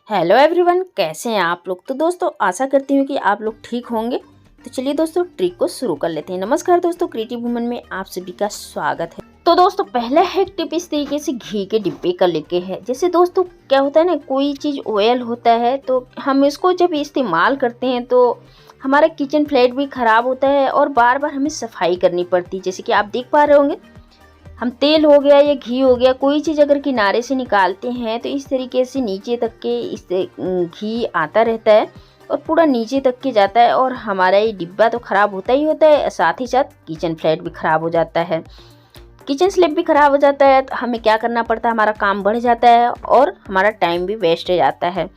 Hello everyone, कैसे हैं आप लोग। तो दोस्तों आशा करती हूँ कि आप लोग ठीक होंगे। तो चलिए दोस्तों ट्रिक को शुरू कर लेते हैं। नमस्कार दोस्तों, क्रिएटिव वुमन में आप सभी का स्वागत है। तो दोस्तों पहला हैक टिप इस तरीके से घी के डिब्बे का लेके है। जैसे दोस्तों क्या होता है ना, कोई चीज़ ऑयल होता है तो हम इसको जब इस्तेमाल करते हैं तो हमारा किचन फ्लैट भी ख़राब होता है और बार बार हमें सफाई करनी पड़ती है। जैसे कि आप देख पा रहे होंगे, हम तेल हो गया या घी हो गया, कोई चीज़ अगर किनारे से निकालते हैं तो इस तरीके से नीचे तक के इस घी आता रहता है और पूरा नीचे तक के जाता है और हमारा ये डिब्बा तो ख़राब होता ही होता है, साथ ही साथ किचन फ्लैट भी ख़राब हो जाता है, किचन स्लैब भी ख़राब हो जाता है। तो हमें क्या करना पड़ता है, हमारा काम बढ़ जाता है और हमारा टाइम भी वेस्ट हो जाता है।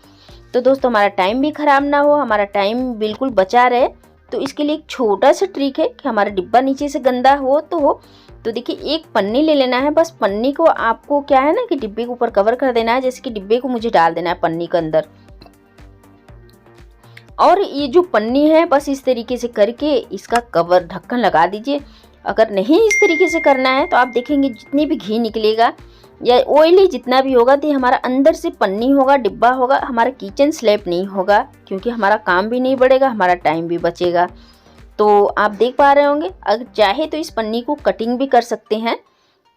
तो दोस्तों हमारा टाइम भी ख़राब ना हो, हमारा टाइम बिल्कुल बचा रहे, तो इसके लिए एक छोटा सा ट्रिक है कि हमारा डिब्बा नीचे से गंदा हो तो देखिए एक पन्नी ले लेना है। बस पन्नी को आपको क्या है ना कि डिब्बे के ऊपर कवर कर देना है। जैसे कि डिब्बे को मुझे डाल देना है पन्नी के अंदर, और ये जो पन्नी है बस इस तरीके से करके इसका कवर ढक्कन लगा दीजिए। अगर नहीं इस तरीके से करना है तो आप देखेंगे जितनी भी घी निकलेगा या ऑयली जितना भी होगा तो हमारा अंदर से पन्नी होगा, डिब्बा होगा, हमारा किचन स्लैब नहीं होगा, क्योंकि हमारा काम भी नहीं बढ़ेगा, हमारा टाइम भी बचेगा। तो आप देख पा रहे होंगे, अगर चाहे तो इस पन्नी को कटिंग भी कर सकते हैं,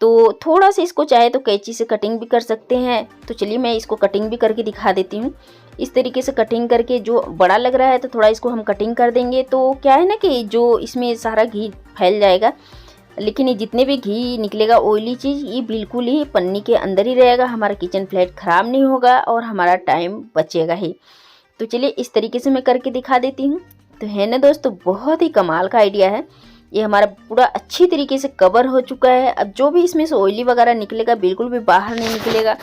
तो थोड़ा सा इसको चाहे तो कैंची से कटिंग भी कर सकते हैं। तो चलिए मैं इसको कटिंग भी करके दिखा देती हूँ। इस तरीके से कटिंग करके, जो बड़ा लग रहा है तो थोड़ा इसको हम कटिंग कर देंगे, तो क्या है ना कि जो इसमें सारा घी फैल जाएगा, लेकिन ये जितने भी घी निकलेगा ऑयली चीज़ ये बिल्कुल ही पन्नी के अंदर ही रहेगा, हमारा किचन फ्लैट ख़राब नहीं होगा और हमारा टाइम बचेगा ही। तो चलिए इस तरीके से मैं करके दिखा देती हूँ। तो है ना दोस्तों, बहुत ही कमाल का आइडिया है। ये हमारा पूरा अच्छी तरीके से कवर हो चुका है। अब जो भी इसमें से ऑयली वगैरह निकलेगा बिल्कुल भी बाहर नहीं निकलेगा,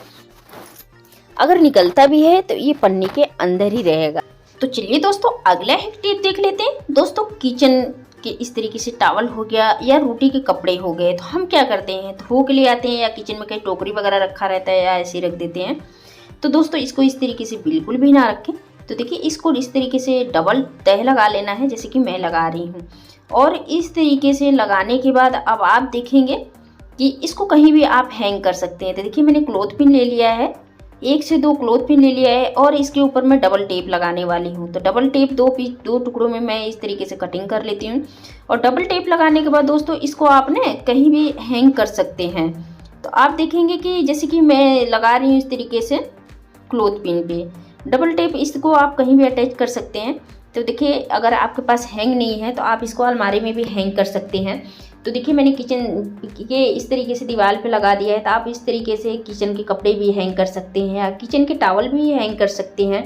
अगर निकलता भी है तो ये पन्नी के अंदर ही रहेगा। तो चलिए दोस्तों अगला हैक टिप देख लेते हैं। दोस्तों किचन के इस तरीके से टॉवल हो गया या रोटी के कपड़े हो गए, तो हम क्या करते हैं, धो के ले आते हैं या किचन में कहीं टोकरी वगैरह रखा रहता है या ऐसे रख देते हैं। तो दोस्तों इसको इस तरीके से बिल्कुल भी ना रखें। तो देखिए इसको इस तरीके से डबल तह लगा लेना है, जैसे कि मैं लगा रही हूँ। और इस तरीके से लगाने के बाद अब आप देखेंगे कि इसको कहीं भी आप हैंग कर सकते हैं। तो देखिए मैंने क्लॉथ पिन ले लिया है, 1 से 2 क्लॉथ पिन ले लिया है और इसके ऊपर मैं डबल टेप लगाने वाली हूँ। तो डबल टेप दो टुकड़ों में मैं इस तरीके से कटिंग कर लेती हूँ। और डबल टेप लगाने के बाद दोस्तों इसको आप ना कहीं भी हैंग कर सकते हैं। तो आप देखेंगे कि जैसे कि मैं लगा रही हूँ इस तरीके से क्लॉथ पिन पे डबल टेप, इसको आप कहीं भी अटैच कर सकते हैं। तो देखिए अगर आपके पास हैंग नहीं है तो आप इसको अलमारी में भी हैंग कर सकते हैं। तो देखिए मैंने किचन के इस तरीके से दीवार पे लगा दिया है, तो आप इस तरीके से किचन के कपड़े भी हैंग कर सकते हैं या किचन के टॉवल भी हैंग कर सकते हैं।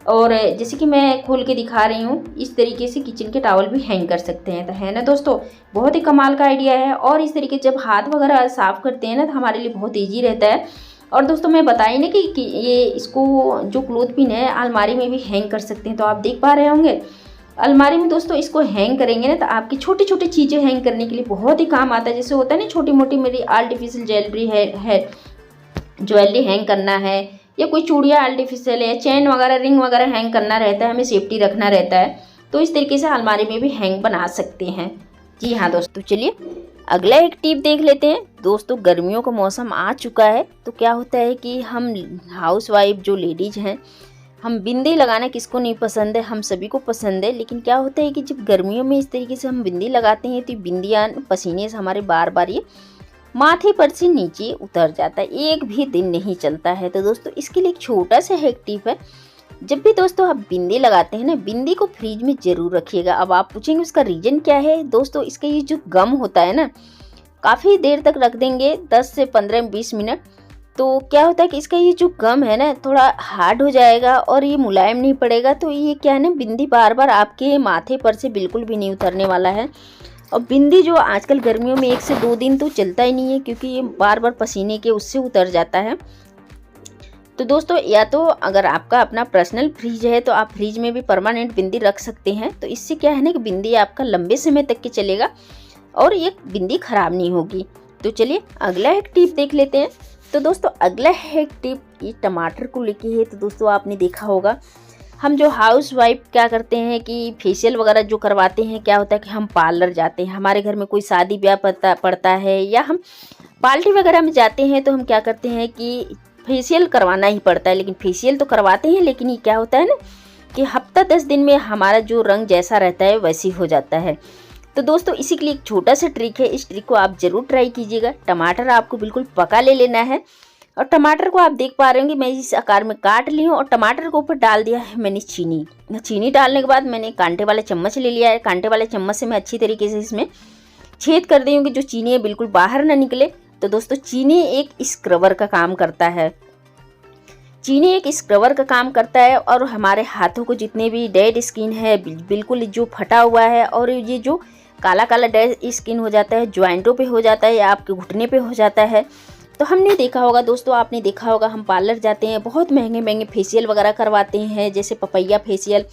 और जैसे कि मैं खोल के दिखा रही हूँ, इस तरीके से किचन के टॉवल भी हैंग कर सकते हैं। तो है ना दोस्तों, बहुत ही कमाल का आइडिया है। और इस तरीके जब हाथ वगैरह साफ़ करते हैं ना तो हमारे लिए बहुत ईजी रहता है। और दोस्तों मैं बताई ना कि ये इसको जो क्लॉथ पिन है अलमारी में भी हैंग कर सकते हैं। तो आप देख पा रहे होंगे अलमारी में दोस्तों इसको हैंग करेंगे ना तो आपकी छोटी छोटी चीज़ें हैंग करने के लिए बहुत ही काम आता है। जैसे होता है ना छोटी मोटी मेरी आर्टिफिशियल ज्वेलरी है ज्वेलरी हैंग करना है, या कोई चूड़ियाँ आर्टिफिशियल है, चेन वगैरह रिंग वगैरह हैंग करना रहता है, हमें सेफ्टी रखना रहता है, तो इस तरीके से अलमारी में भी हैंग बना सकते हैं। जी हाँ दोस्तों, चलिए अगला एक टिप देख लेते हैं। दोस्तों गर्मियों का मौसम आ चुका है, तो क्या होता है कि हम हाउसवाइफ जो लेडीज़ हैं, हम बिंदी लगाना किसको नहीं पसंद है, हम सभी को पसंद है। लेकिन क्या होता है कि जब गर्मियों में इस तरीके से हम बिंदी लगाते हैं तो बिंदियाँ पसीने से हमारे बार बार ये माथे पर से नीचे उतर जाता है, एक भी दिन नहीं चलता है। तो दोस्तों इसके लिए एक छोटा सा हैक टिप है। जब भी दोस्तों आप बिंदी लगाते हैं ना, बिंदी को फ्रिज में ज़रूर रखिएगा। अब आप पूछेंगे उसका रीज़न क्या है। दोस्तों इसका ये जो गम होता है ना, काफ़ी देर तक रख देंगे, 10 से 15-20 मिनट, तो क्या होता है कि इसका ये जो गम है ना थोड़ा हार्ड हो जाएगा और ये मुलायम नहीं पड़ेगा। तो ये क्या है ना, बिंदी बार बार आपके माथे पर से बिल्कुल भी नहीं उतरने वाला है। और बिंदी जो आजकल गर्मियों में 1 से 2 दिन तो चलता ही नहीं है, क्योंकि ये बार बार पसीने के उससे उतर जाता है। तो दोस्तों या तो अगर आपका अपना पर्सनल फ्रिज है तो आप फ्रिज में भी परमानेंट बिंदी रख सकते हैं। तो इससे क्या है ना कि बिंदी आपका लंबे समय तक के चलेगा और ये बिंदी ख़राब नहीं होगी। तो चलिए अगला एक टिप देख लेते हैं। तो दोस्तों अगला एक टिप ये टमाटर को लेके है। तो दोस्तों आपने देखा होगा हम जो हाउस वाइफ क्या करते हैं कि फेशियल वगैरह जो करवाते हैं, क्या होता है कि हम पार्लर जाते हैं, हमारे घर में कोई शादी ब्याह पड़ता है या हम पार्टी वगैरह में जाते हैं, तो हम क्या करते हैं कि फेशियल करवाना ही पड़ता है, लेकिन फेशियल तो करवाते हैं, लेकिन ये क्या होता है ना कि हफ्ता 10 दिन में हमारा जो रंग जैसा रहता है वैसे ही हो जाता है। तो दोस्तों इसी के लिए एक छोटा सा ट्रिक है, इस ट्रिक को आप ज़रूर ट्राई कीजिएगा। टमाटर आपको बिल्कुल पका ले लेना है और टमाटर को आप देख पा रहे होंगे मैं इस आकार में काट ली हूँ और टमाटर के ऊपर डाल दिया है मैंने चीनी। चीनी डालने के बाद मैंने कांटे वाला चम्मच ले लिया है। कांटे वाले चम्मच से मैं अच्छी तरीके से इसमें छेद कर दी हूँ कि जो चीनी है बिल्कुल बाहर ना निकले। तो दोस्तों चीनी एक स्क्रबर का काम करता है, चीनी एक स्क्रबर का काम करता है और हमारे हाथों को जितने भी डेड स्किन है बिल्कुल जो फटा हुआ है और ये जो काला काला डेड स्किन हो जाता है, ज्वाइंटों पे हो जाता है या आपके घुटने पे हो जाता है। तो हमने देखा होगा दोस्तों, आपने देखा होगा हम पार्लर जाते हैं, बहुत महंगे महंगे फेशियल वगैरह करवाते हैं, जैसे पपैया फेशियल,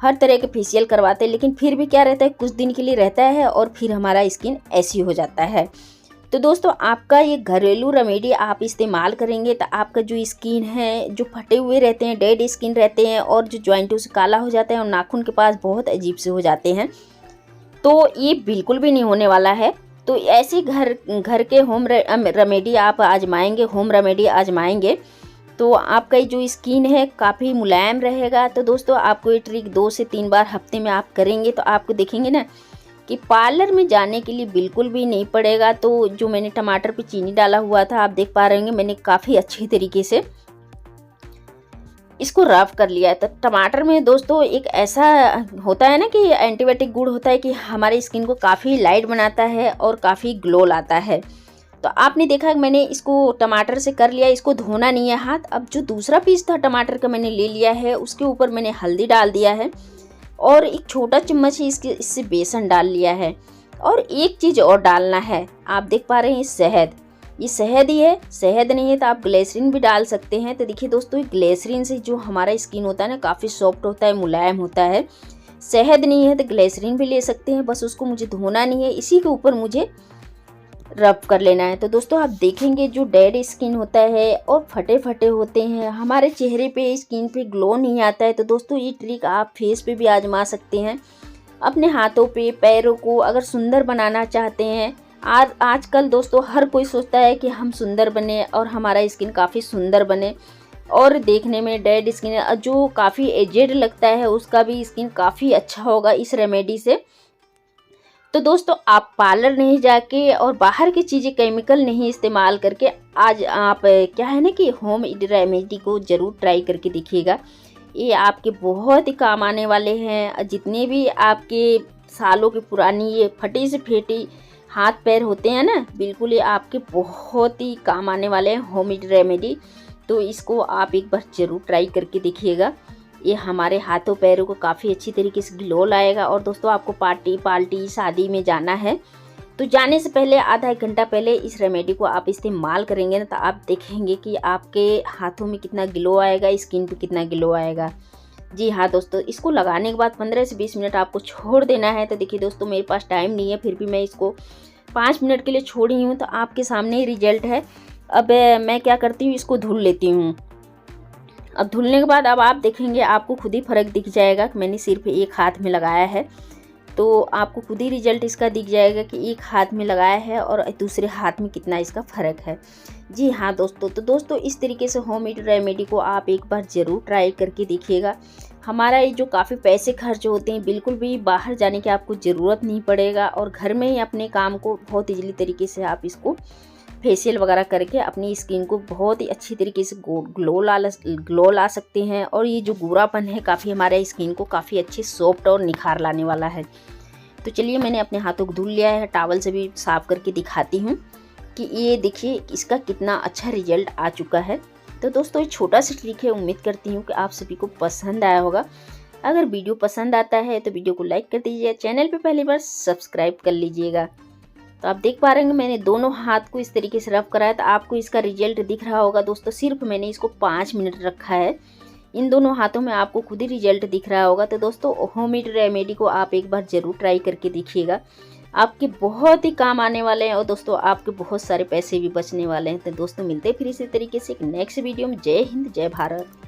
हर तरह के फेशियल करवाते हैं, लेकिन फिर भी क्या रहता है कुछ दिन के लिए रहता है और फिर हमारा स्किन ऐसी हो जाता है। तो दोस्तों आपका ये घरेलू रेमेडी आप इस्तेमाल करेंगे तो आपका जो स्किन है, जो फटे हुए रहते हैं, डेड स्किन रहते हैं और जो ज्वाइंटों से काला हो जाता है और नाखून के पास बहुत अजीब से हो जाते हैं, तो ये बिल्कुल भी नहीं होने वाला है। तो ऐसे घर के होम रेमेडी आप आजमाएंगे, होम रेमेडी आजमाएंगे तो आपका जो स्किन है काफ़ी मुलायम रहेगा। तो दोस्तों आपको ये ट्रिक 2 से 3 बार हफ्ते में आप करेंगे तो आपको देखेंगे ना कि पार्लर में जाने के लिए बिल्कुल भी नहीं पड़ेगा। तो जो मैंने टमाटर पे चीनी डाला हुआ था आप देख पा रहे होंगे, मैंने काफ़ी अच्छी तरीके से इसको रफ कर लिया है। तो टमाटर में दोस्तों एक ऐसा होता है ना कि एंटीबायोटिक गुण होता है कि हमारे स्किन को काफ़ी लाइट बनाता है और काफ़ी ग्लो लाता है। तो आपने देखा मैंने इसको टमाटर से कर लिया, इसको धोना नहीं है हाथ। अब जो दूसरा पीस था टमाटर का मैंने ले लिया है, उसके ऊपर मैंने हल्दी डाल दिया है और एक छोटा चम्मच ही इससे बेसन डाल लिया है। और एक चीज़ और डालना है, आप देख पा रहे हैं शहद, ये शहद ही है, शहद नहीं है तो आप ग्लिसरीन भी डाल सकते हैं। तो देखिए दोस्तों ग्लिसरीन से जो हमारा स्किन होता है ना काफ़ी सॉफ्ट होता है, मुलायम होता है। शहद नहीं है तो ग्लिसरीन भी ले सकते हैं, बस उसको मुझे धोना नहीं है, इसी के ऊपर मुझे रब कर लेना है। तो दोस्तों आप देखेंगे जो डेड स्किन होता है और फटे फटे होते हैं, हमारे चेहरे पे स्किन पे ग्लो नहीं आता है। तो दोस्तों ये ट्रिक आप फेस पे भी आजमा सकते हैं, अपने हाथों पे पैरों को अगर सुंदर बनाना चाहते हैं। आजकल दोस्तों हर कोई सोचता है कि हम सुंदर बने और हमारा स्किन काफ़ी सुंदर बने और देखने में डेड स्किन जो काफ़ी एजेड लगता है उसका भी स्किन काफ़ी अच्छा होगा इस रेमेडी से। तो दोस्तों आप पार्लर नहीं जाके और बाहर की चीज़ें केमिकल नहीं इस्तेमाल करके आज आप क्या है ना कि होम रेमेडी को ज़रूर ट्राई करके देखिएगा। ये आपके बहुत ही काम आने वाले हैं। जितने भी आपके सालों की पुरानी ये फटी से फेटी हाथ पैर होते हैं ना, बिल्कुल ये आपके बहुत ही काम आने वाले हैं होममेड रेमेडी। तो इसको आप एक बार ज़रूर ट्राई करके देखिएगा, ये हमारे हाथों पैरों को काफ़ी अच्छी तरीके से ग्लो लाएगा। और दोस्तों आपको पार्टी शादी में जाना है तो जाने से पहले आधा 1 घंटा पहले इस रेमेडी को आप इस्तेमाल करेंगे ना तो आप देखेंगे कि आपके हाथों में कितना ग्लो आएगा, स्किन पे कितना ग्लो आएगा। जी हाँ दोस्तों, इसको लगाने के बाद 15 से 20 मिनट आपको छोड़ देना है। तो देखिए दोस्तों मेरे पास टाइम नहीं है, फिर भी मैं इसको 5 मिनट के लिए छोड़ी हूँ, तो आपके सामने ही रिजल्ट है। अब मैं क्या करती हूँ, इसको धुल लेती हूँ। अब धुलने के बाद अब आप देखेंगे आपको खुद ही फ़र्क दिख जाएगा कि मैंने सिर्फ एक हाथ में लगाया है, तो आपको खुद ही रिजल्ट इसका दिख जाएगा कि एक हाथ में लगाया है और दूसरे हाथ में कितना इसका फ़र्क है। जी हाँ दोस्तों, तो दोस्तों इस तरीके से होममेड रेमेडी को आप एक बार ज़रूर ट्राई करके देखिएगा। हमारा ये जो काफ़ी पैसे खर्च होते हैं, बिल्कुल भी बाहर जाने की आपको ज़रूरत नहीं पड़ेगा और घर में ही अपने काम को बहुत ईजिली तरीके से आप इसको फेशियल वगैरह करके अपनी स्किन को बहुत ही अच्छी तरीके से ग्लो ला सकते हैं। और ये जो गोरापन है काफ़ी हमारे स्किन को काफ़ी अच्छे सॉफ्ट और निखार लाने वाला है। तो चलिए मैंने अपने हाथों को धुल लिया है, टॉवल से भी साफ़ करके दिखाती हूँ कि ये देखिए इसका कितना अच्छा रिजल्ट आ चुका है। तो दोस्तों ये छोटा सा ट्रिक है, उम्मीद करती हूँ कि आप सभी को पसंद आया होगा। अगर वीडियो पसंद आता है तो वीडियो को लाइक कर दीजिए, चैनल पे पहली बार सब्सक्राइब कर लीजिएगा। तो आप देख पा रहे हैं मैंने दोनों हाथ को इस तरीके से रब करा है, तो आपको इसका रिजल्ट दिख रहा होगा दोस्तों। सिर्फ मैंने इसको 5 मिनट रखा है, इन दोनों हाथों में आपको खुद ही रिजल्ट दिख रहा होगा। तो दोस्तों होममेड रेमेडी को आप एक बार ज़रूर ट्राई करके देखिएगा, आपके बहुत ही काम आने वाले हैं और दोस्तों आपके बहुत सारे पैसे भी बचने वाले हैं। तो दोस्तों मिलते हैं फिर इसी तरीके से एक नेक्स्ट वीडियो में। जय हिंद, जय भारत।